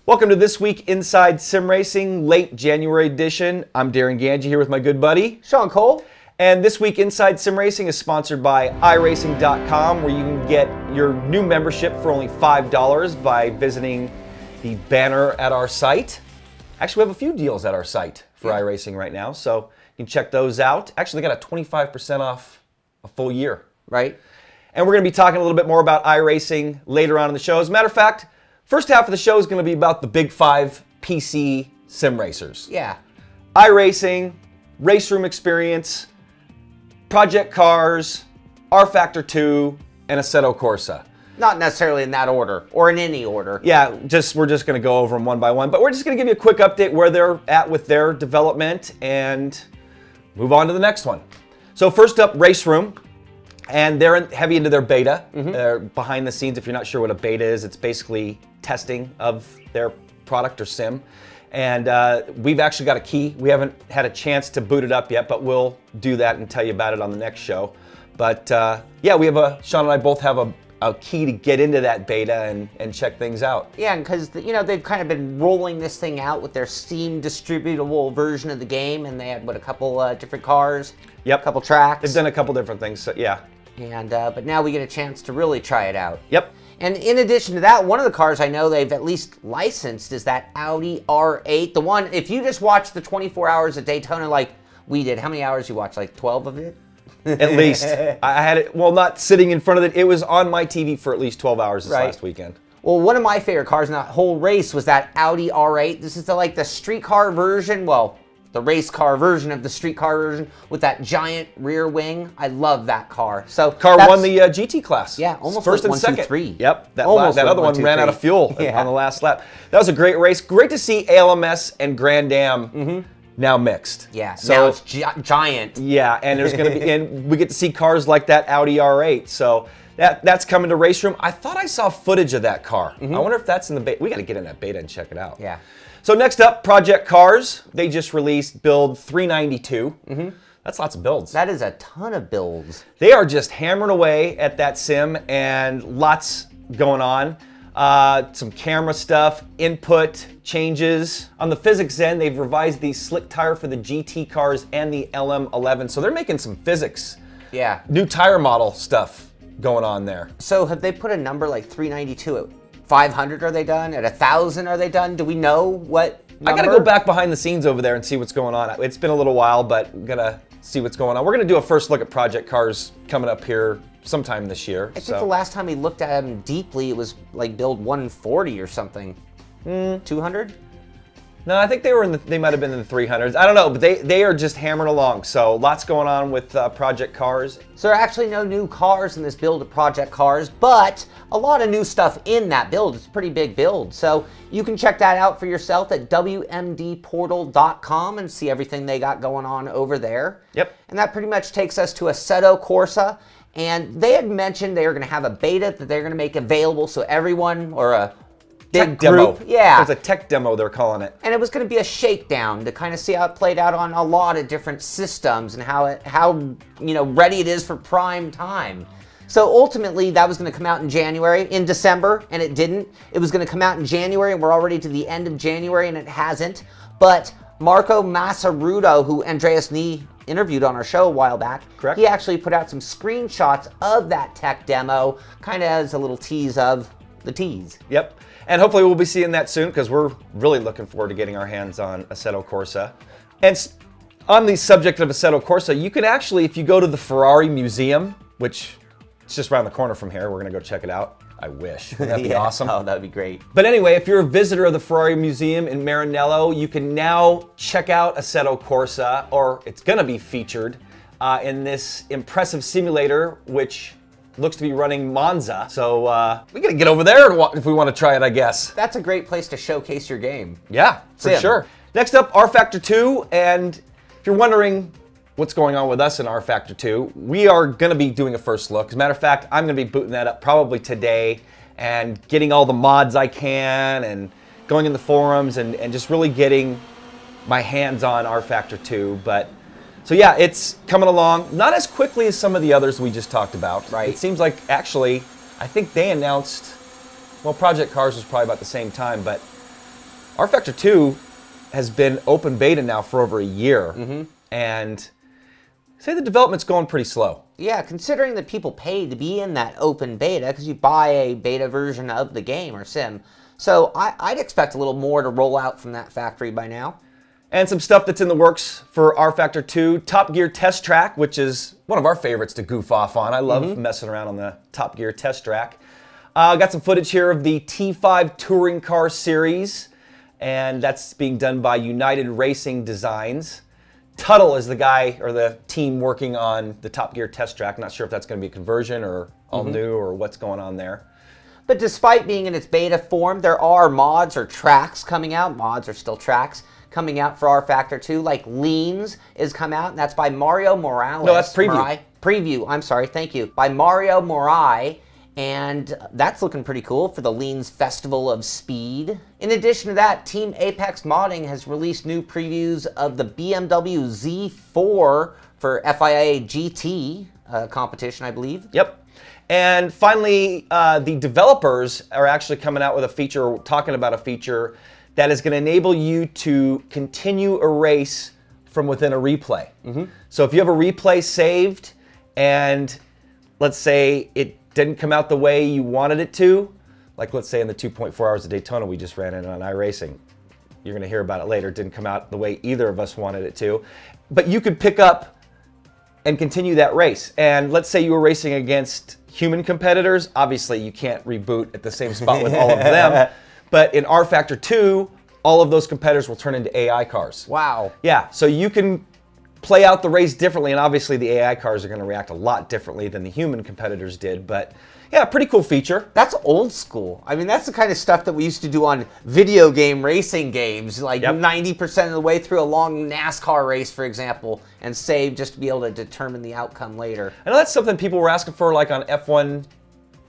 Welcome to This Week Inside Sim Racing, late January edition. I'm Darren Ganji here with my good buddy, Sean Cole. And This Week Inside Sim Racing is sponsored by iRacing.com, where you can get your new membership for only $5 by visiting the banner at our site. Actually, we have a few deals at our site for iRacing right now, so you can check those out. Actually, they got a 25% off a full year. Right. And we're going to be talking a little bit more about iRacing later on in the show. As a matter of fact, first half of the show is going to be about the big five PC sim racers. Yeah. iRacing, Race Room Experience, Project Cars, rFactor 2, and Assetto Corsa. Not necessarily in that order, or in any order. Yeah, we're just going to go over them one by one, but we're just going to give you a quick update where they're at with their development and move on to the next one. So first up, Race Room, and they're heavy into their beta. They're behind the scenes. If you're not sure what a beta is, it's basically testing of their product or sim. And we've actually got a key. We haven't had a chance to boot it up yet, but we'll do that and tell you about it on the next show. But yeah, Sean and I both have a key to get into that beta and check things out. Yeah, because they've kind of been rolling this thing out with their Steam distributable version of the game, and they had a couple different cars, Yep, a couple tracks. They've done a couple different things. So yeah. And but now we get a chance to really try it out. Yep. And in addition to that, one of the cars I know they've at least licensed is that Audi R8. The one, if you just watch the 24 hours at Daytona like we did, how many hours you watched? Like 12 of it? At least. I had it, well, not sitting in front of it. It was on my TV for at least 12 hours this last weekend. Well, one of my favorite cars in that whole race was that Audi R8. This is the street car version, well, the race car version of the street car version with that giant rear wing. I love that car. So car won the GT class. Yeah, almost first like and second. 1, 2, 3. Yep, that other one ran out of fuel on the last lap. That was a great race. Great to see ALMS and Grand Am now mixed. Yeah, so now it's giant. Yeah, and there's going to be, and we get to see cars like that Audi R8. So that's coming to Race Room. I thought I saw footage of that car. I wonder if that's in the beta. We got to get in that beta and check it out. Yeah. So next up, Project Cars. They just released build 392. That's lots of builds. That is a ton of builds. They are just hammering away at that sim and lots going on. Some camera stuff, input changes. On the physics end, they've revised the slick tire for the GT cars and the LM11. So they're making some physics. Yeah. New tire model stuff going on there. So have they put a number like 392 at 500 are they done? At 1,000 are they done? Do we know what number? I gotta go back behind the scenes over there and see what's going on. It's been a little while, but I'm gonna see what's going on. We're gonna do a first look at Project Cars coming up here sometime this year. I think the last time we looked at them deeply, it was like build 140 or something. 200? No, I think they might have been in the 300s. I don't know, but they are just hammering along. So lots going on with Project Cars. So there are actually no new cars in this build of Project Cars, but a lot of new stuff in that build. It's a pretty big build. So you can check that out for yourself at wmdportal.com and see everything they got going on over there. Yep. And that pretty much takes us to Assetto Corsa. And they had mentioned they were going to have a beta that they're going to make available so everyone, or a big group. Yeah. It's a tech demo, they're calling it. And it was going to be a shakedown to kind of see how it played out on a lot of different systems and how ready it is for prime time. So ultimately, that was going to come out in January, in December, and it didn't. It was going to come out in January, and we're already to the end of January, and it hasn't. But Marco Massarudo, who Andreas Nee interviewed on our show a while back, correct, he actually put out some screenshots of that tech demo, kind of as a little tease of the tease. Yep. And hopefully we'll be seeing that soon because we're really looking forward to getting our hands on Assetto Corsa. And on the subject of Assetto Corsa, you can actually, if you go to the Ferrari Museum, which is just around the corner from here, we're going to go check it out. I wish. Wouldn't that be awesome? Oh, that would be great. But anyway, if you're a visitor of the Ferrari Museum in Maranello, you can now check out Assetto Corsa, or it's going to be featured in this impressive simulator, which looks to be running Monza. So we got to get over there if we want to try it, I guess. That's a great place to showcase your game. Yeah, for sure. Next up, rFactor 2. And if you're wondering what's going on with us in rFactor 2, we are going to be doing a first look. As a matter of fact, I'm going to be booting that up probably today and getting all the mods I can and going in the forums and just really getting my hands on rFactor 2. But so yeah, it's coming along, not as quickly as some of the others we just talked about. Right. It seems like actually, I think they announced, well, Project Cars was probably about the same time, but rFactor 2 has been open beta now for over a year, and say the development's going pretty slow. Yeah, considering that people paid to be in that open beta, because you buy a beta version of the game or sim. So I'd expect a little more to roll out from that factory by now. And some stuff that's in the works for rFactor 2, Top Gear Test Track, which is one of our favorites to goof off on. I love messing around on the Top Gear Test Track. Got some footage here of the T5 Touring Car Series, and that's being done by United Racing Designs. Tuttle is the guy or the team working on the Top Gear Test Track. Not sure if that's going to be a conversion or all new or what's going on there. But despite being in its beta form, there are mods or tracks coming out. Mods are still tracks coming out for rFactor 2, like Leans is come out, and that's by Mario Morales. No, that's Preview. Preview, I'm sorry, thank you. By Mario Morai, and that's looking pretty cool for the Leans Festival of Speed. In addition to that, Team Apex Modding has released new previews of the BMW Z4 for FIA GT competition, I believe. Yep. And finally, the developers are actually coming out with a feature, talking about a feature that is going to enable you to continue a race from within a replay. So if you have a replay saved and let's say it didn't come out the way you wanted it to, like let's say in the 2.4 Hours of Daytona we just ran in on iRacing. You're going to hear about it later. It didn't come out the way either of us wanted it to. But you could pick up and continue that race. And let's say you were racing against human competitors. Obviously, you can't reboot at the same spot with all of them. But in rFactor 2, all of those competitors will turn into AI cars. Wow. Yeah, so you can play out the race differently, and obviously the AI cars are going to react a lot differently than the human competitors did. But yeah, pretty cool feature. That's old school. I mean, that's the kind of stuff that we used to do on video game racing games, like 90% of the way through a long NASCAR race, for example, and save just to be able to determine the outcome later. I know that's something people were asking for, like on F1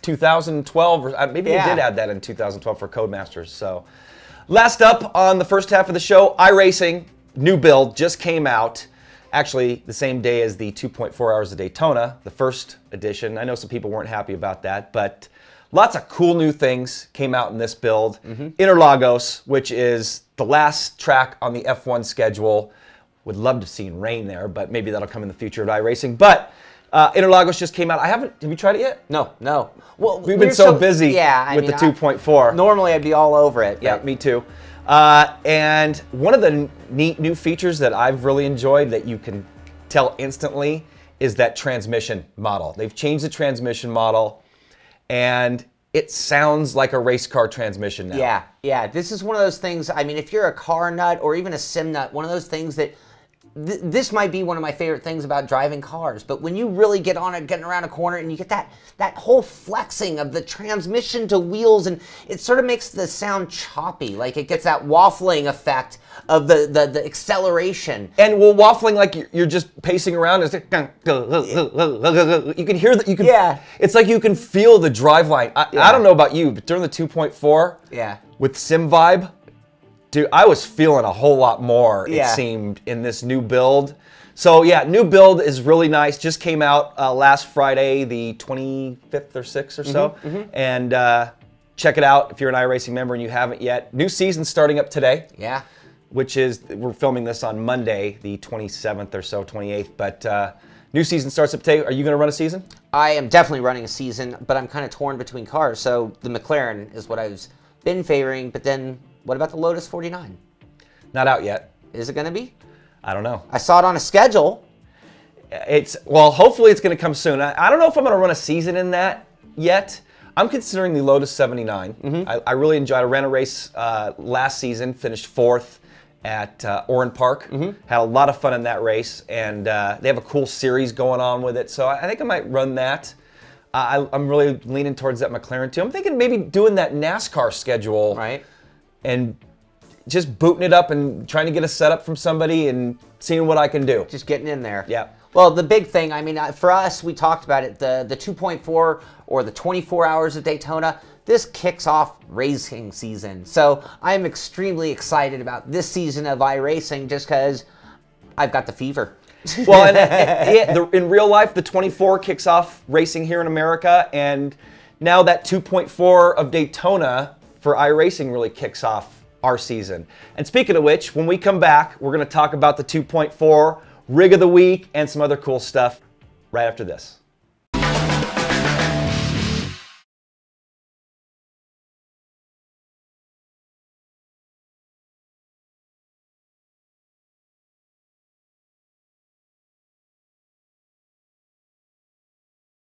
2012, or maybe they did add that in 2012 for Codemasters. So, last up on the first half of the show, iRacing new build just came out. Actually, the same day as the 2.4 Hours of Daytona, the first edition. I know some people weren't happy about that, but lots of cool new things came out in this build. Interlagos, which is the last track on the F1 schedule. Would love to have seen rain there, but maybe that'll come in the future of iRacing. But Interlagos just came out. Have you tried it yet? No, no. Well, we've been so busy with the 2.4. Normally, I'd be all over it. Yeah, me too. And one of the neat new features that I've really enjoyed that you can tell instantly is that transmission model. They've changed the transmission model, and it sounds like a race car transmission now. Yeah, yeah. This is one of those things, I mean, if you're a car nut or even a sim nut, one of those things that this might be one of my favorite things about driving cars, but when you really get on it, getting around a corner, and you get that whole flexing of the transmission to wheels, and it sort of makes the sound choppy, like it gets that waffling effect of the acceleration. And well, waffling like you're just pacing around. It's like, you can hear that. You can. Yeah. It's like you can feel the driveline. I don't know about you, but during the 2.4, with Sim Vibe. Dude, I was feeling a whole lot more, it seemed, in this new build. So yeah, new build is really nice. Just came out last Friday, the 25th or 6th or so. And check it out if you're an iRacing member and you haven't yet. New season starting up today. Yeah. Which is, we're filming this on Monday, the 27th or so, 28th. But new season starts up today. Are you going to run a season? I am definitely running a season, but I'm kind of torn between cars. So the McLaren is what I've been favoring, but then what about the Lotus 49? Not out yet. Is it going to be? I don't know. I saw it on a schedule. Well, hopefully it's going to come soon. I don't know if I'm going to run a season in that yet. I'm considering the Lotus 79. I really enjoyed it. I ran a race last season, finished 4th at Oran Park. Had a lot of fun in that race, and they have a cool series going on with it. So I think I might run that. I'm really leaning towards that McLaren too. I'm thinking maybe doing that NASCAR schedule. Right. And just booting it up and trying to get a setup from somebody and seeing what I can do. Just getting in there. Yeah. Well, the big thing, I mean, for us, we talked about it, the 2.4 or the 24 Hours of Daytona, this kicks off racing season. So I'm extremely excited about this season of iRacing just because I've got the fever. Well, and in real life, the 24 kicks off racing here in America, and now that 2.4 of Daytona for iRacing really kicks off our season. And speaking of which, when we come back, we're going to talk about the 2.4 rig of the week and some other cool stuff right after this.